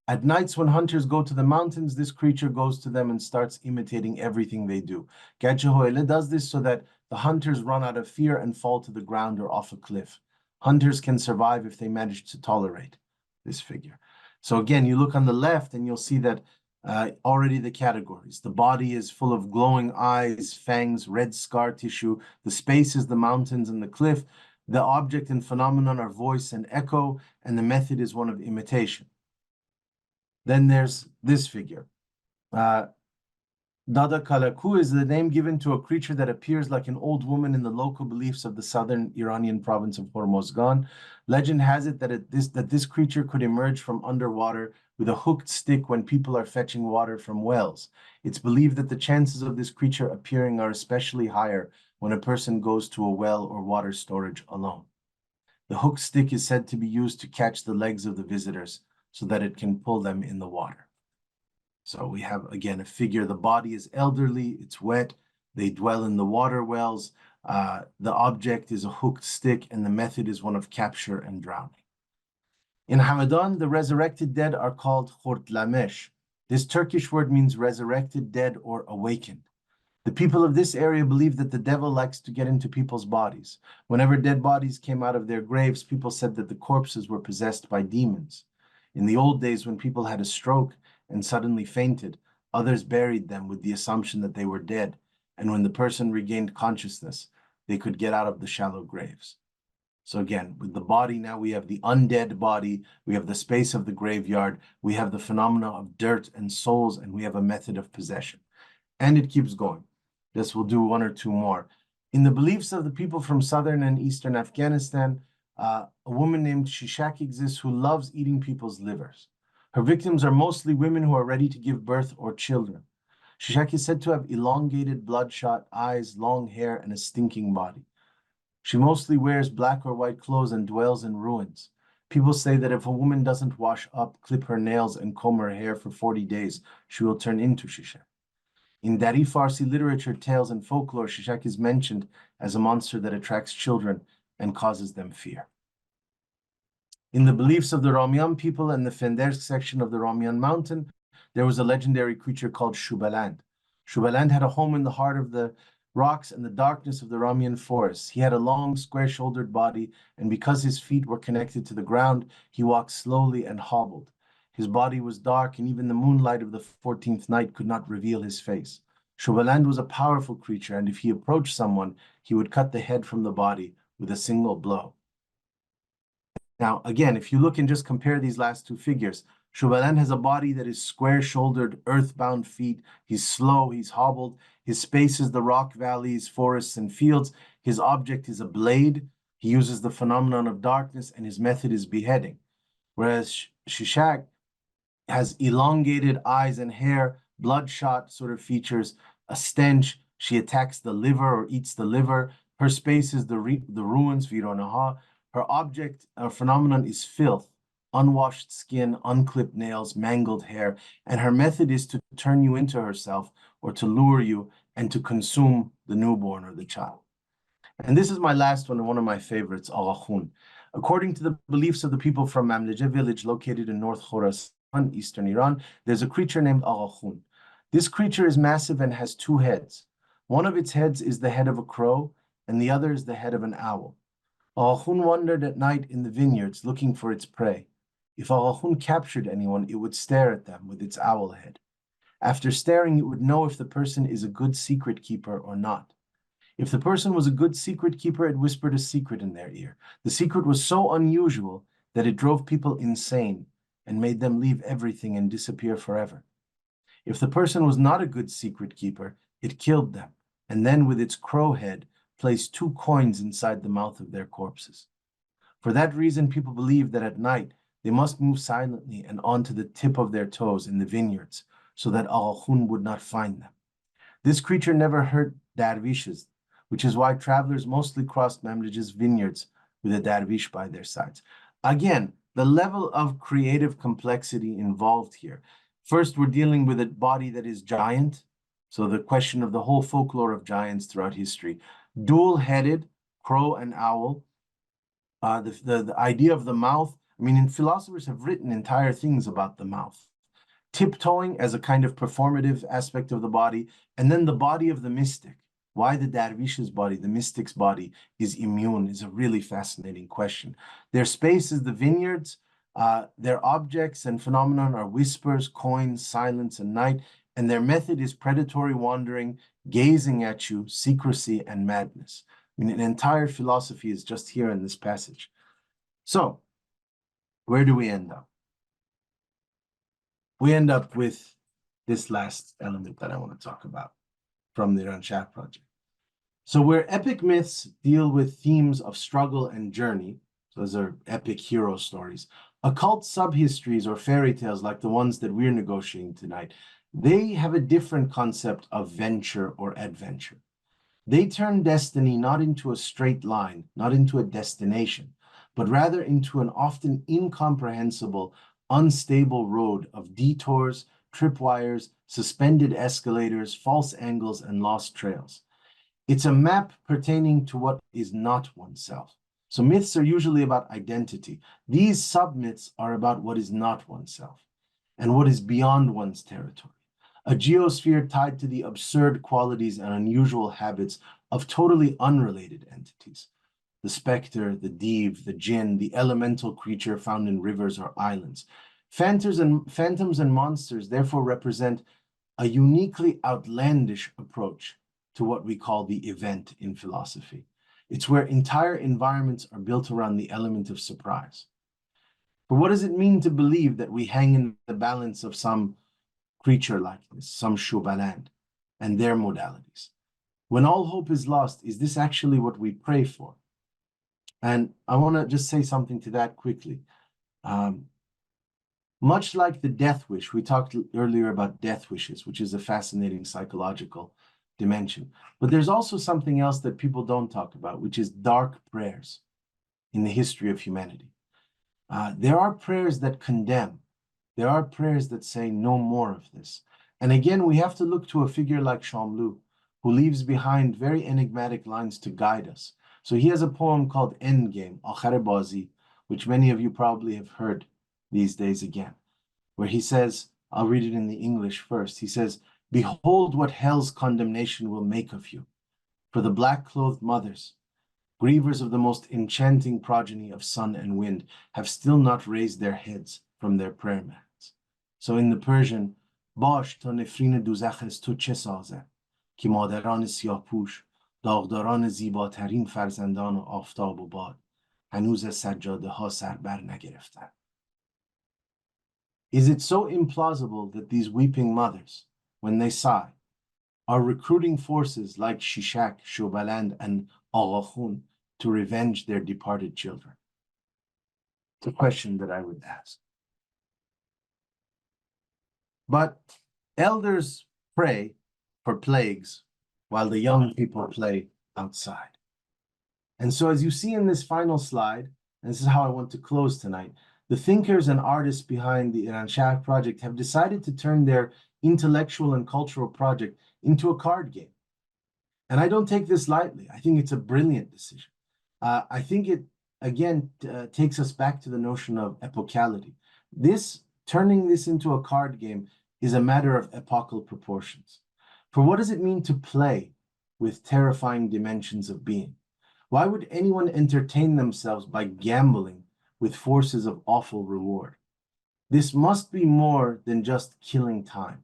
At nights when hunters go to the mountains, this creature goes to them and starts imitating everything they do. Gadja does this so that the hunters run out of fear and fall to the ground or off a cliff. Hunters can survive if they manage to tolerate this figure. So again, you look on the left and you'll see that already the categories. The body is full of glowing eyes, fangs, red scar tissue. The space is the mountains and the cliff. The object and phenomenon are voice and echo, and the method is one of imitation. Then there's this figure. Dada Kalaku is the name given to a creature that appears like an old woman in the local beliefs of the southern Iranian province of Hormozgan. Legend has it that this creature could emerge from underwater with a hooked stick when people are fetching water from wells. It's believed that the chances of this creature appearing are especially higher when a person goes to a well or water storage alone. The hooked stick is said to be used to catch the legs of the visitors so that it can pull them in the water. So we have, again, a figure. The body is elderly, it's wet, they dwell in the water wells. The object is a hooked stick, and the method is one of capture and drowning. In Hamadan, the resurrected dead are called khordlamesh. This Turkish word means resurrected dead or awakened. The people of this area believe that the devil likes to get into people's bodies. Whenever dead bodies came out of their graves, people said that the corpses were possessed by demons. In the old days, when people had a stroke and suddenly fainted, others buried them with the assumption that they were dead, and when the person regained consciousness, they could get out of the shallow graves. So again, with the body now, we have the undead body, we have the space of the graveyard, we have the phenomena of dirt and souls, and we have a method of possession. And it keeps going. This will do one or two more. In the beliefs of the people from southern and eastern Afghanistan, a woman named Shishak exists who loves eating people's livers. Her victims are mostly women who are ready to give birth or children. Shishak is said to have elongated, bloodshot eyes, long hair, and a stinking body. She mostly wears black or white clothes and dwells in ruins. People say that if a woman doesn't wash up, clip her nails, and comb her hair for 40 days, she will turn into Shishak. In Dari Farsi literature, tales, and folklore, Shishak is mentioned as a monster that attracts children and causes them fear. In the beliefs of the Ramiyan people and the Fendersk section of the Ramiyan mountain, there was a legendary creature called Shubaland. Shubaland had a home in the heart of the rocks and the darkness of the Ramiyan forests. He had a long, square-shouldered body, and because his feet were connected to the ground, he walked slowly and hobbled. His body was dark, and even the moonlight of the 14th night could not reveal his face. Shubaland was a powerful creature, and if he approached someone, he would cut the head from the body with a single blow. Now, again, if you look and just compare these last two figures, Shubaland has a body that is square-shouldered, earthbound feet. He's slow, he's hobbled. His space is the rock valleys, forests, and fields. His object is a blade. He uses the phenomenon of darkness, and his method is beheading. Whereas Shishak has elongated eyes and hair, bloodshot sort of features, a stench. She attacks the liver or eats the liver. Her space is the ruins, Vironaha. Her object or phenomenon is filth, unwashed skin, unclipped nails, mangled hair, and her method is to turn you into herself or to lure you and to consume the newborn or the child. And this is my last one and one of my favorites, Agha-Khun. According to the beliefs of the people from Mamleje village located in North Khorasan, eastern Iran, there's a creature named Agha-Khun. This creature is massive and has two heads. One of its heads is the head of a crow, and the other is the head of an owl. Agha-Khun wandered at night in the vineyards looking for its prey. If Agha-Khun captured anyone, it would stare at them with its owl head. After staring, it would know if the person is a good secret keeper or not. If the person was a good secret keeper, it whispered a secret in their ear. The secret was so unusual that it drove people insane and made them leave everything and disappear forever. If the person was not a good secret keeper, it killed them, and then with its crow head, placed 2 coins inside the mouth of their corpses. For that reason, people believe that at night they must move silently and onto the tip of their toes in the vineyards, so that Agha-Khun would not find them. This creature never hurt dervishes, which is why travelers mostly crossed Mamlujah's vineyards with a dervish by their sides. Again, the level of creative complexity involved here. First, we're dealing with a body that is giant. So the question of the whole folklore of giants throughout history. Dual-headed, crow and owl. The idea of the mouth. I mean, and philosophers have written entire things about the mouth. Tiptoeing as a kind of performative aspect of the body. And then the body of the mystic. Why the dervish's body, the mystic's body, is immune is a really fascinating question. Their space is the vineyards. Their objects and phenomenon are whispers, coins, silence, and night. And their method is predatory wandering, gazing at you, secrecy, and madness. I mean, an entire philosophy is just here in this passage. So, where do we end up? We end up with this last element that I want to talk about from the Iran-Shah project. So where epic myths deal with themes of struggle and journey, so those are epic hero stories, occult subhistories or fairy tales like the ones that we're negotiating tonight, they have a different concept of venture or adventure. They turn destiny not into a straight line, not into a destination, but rather into an often incomprehensible, unstable road of detours, tripwires, suspended escalators, false angles, and lost trails. It's a map pertaining to what is not oneself. So myths are usually about identity. These sub-myths are about what is not oneself and what is beyond one's territory. A geosphere tied to the absurd qualities and unusual habits of totally unrelated entities. The specter, the div, the jinn, the elemental creature found in rivers or islands. Phantoms and monsters therefore represent a uniquely outlandish approach to what we call the event in philosophy. It's where entire environments are built around the element of surprise. But what does it mean to believe that we hang in the balance of some creature like this, some Shubaland, and their modalities? When all hope is lost, is this actually what we pray for? And I want to just say something to that quickly. Much like the death wish, we talked earlier about death wishes, which is a fascinating psychological dimension. But there's also something else that people don't talk about, which is dark prayers in the history of humanity. There are prayers that condemn. There are prayers that say no more of this. And again, we have to look to a figure like Shamlu, who leaves behind very enigmatic lines to guide us. So he has a poem called Endgame, Akhar Bazi, which many of you probably have heard these days again, where he says, I'll read it in the English first. He says, "Behold what hell's condemnation will make of you. For the black-clothed mothers, grievers of the most enchanting progeny of sun and wind, have still not raised their heads from their prayer mats." So in the Persian, Bash ta nefrin duzakh est tu che sazad, ki madaran siyahpoosh, dagdaran zibatarin farzandan aftab u bad, hanuz az sajjade ha sar bar nagereftan. Is it so implausible that these weeping mothers, when they sigh, are recruiting forces like Shishak, Shubaland, and Agha-Khun to revenge their departed children? It's a question that I would ask. But elders pray for plagues while the young people play outside. And so as you see in this final slide, and this is how I want to close tonight, the thinkers and artists behind the Iran-Shah project have decided to turn their intellectual and cultural project into a card game. And I don't take this lightly. I think it's a brilliant decision. I think it, again, takes us back to the notion of epochality. Turning this into a card game is a matter of epochal proportions. For what does it mean to play with terrifying dimensions of being? Why would anyone entertain themselves by gambling with forces of awful reward? This must be more than just killing time.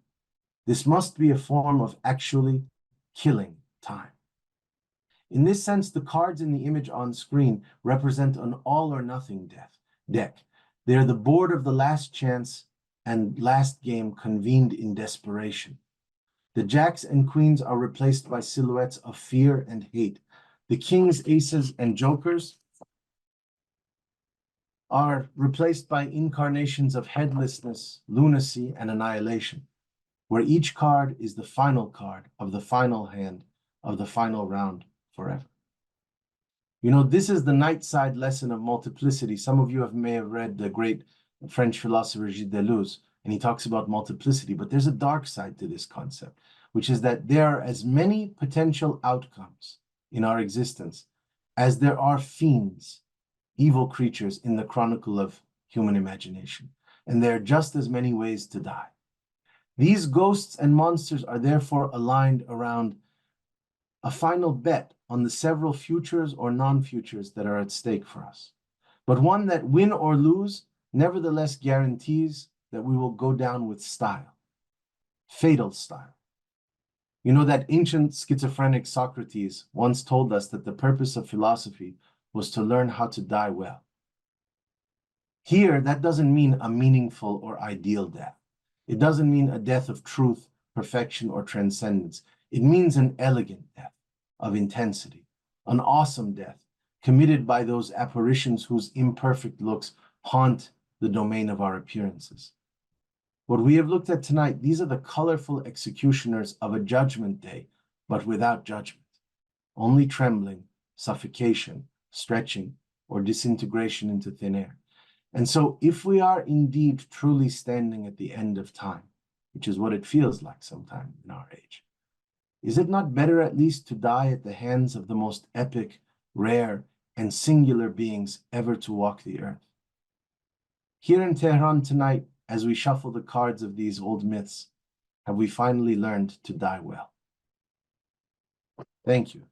This must be a form of actually killing time. In this sense, the cards in the image on screen represent an all or nothing deck. They are the board of the last chance and last game convened in desperation. The jacks and queens are replaced by silhouettes of fear and hate. The kings, aces, and jokers are replaced by incarnations of headlessness, lunacy, and annihilation, where each card is the final card of the final hand of the final round forever. You know, this is the night side lesson of multiplicity. Some of you may have read the great French philosopher Gilles Deleuze, and he talks about multiplicity, but there's a dark side to this concept, which is that there are as many potential outcomes in our existence as there are fiends, evil creatures in the chronicle of human imagination. And there are just as many ways to die. These ghosts and monsters are therefore aligned around a final bet on the several futures or non-futures that are at stake for us, but one that, win or lose, nevertheless guarantees that we will go down with style, fatal style. You know that ancient schizophrenic Socrates once told us that the purpose of philosophy was to learn how to die well. Here, that doesn't mean a meaningful or ideal death. It doesn't mean a death of truth, perfection, or transcendence. It means an elegant death of intensity, an awesome death committed by those apparitions whose imperfect looks haunt the domain of our appearances. What we have looked at tonight, these are the colorful executioners of a judgment day, but without judgment, only trembling, suffocation, stretching, or disintegration into thin air. And so if we are indeed truly standing at the end of time, which is what it feels like sometime in our age, is it not better at least to die at the hands of the most epic, rare, and singular beings ever to walk the earth? Here in Tehran tonight, as we shuffle the cards of these old myths, have we finally learned to die well? Thank you.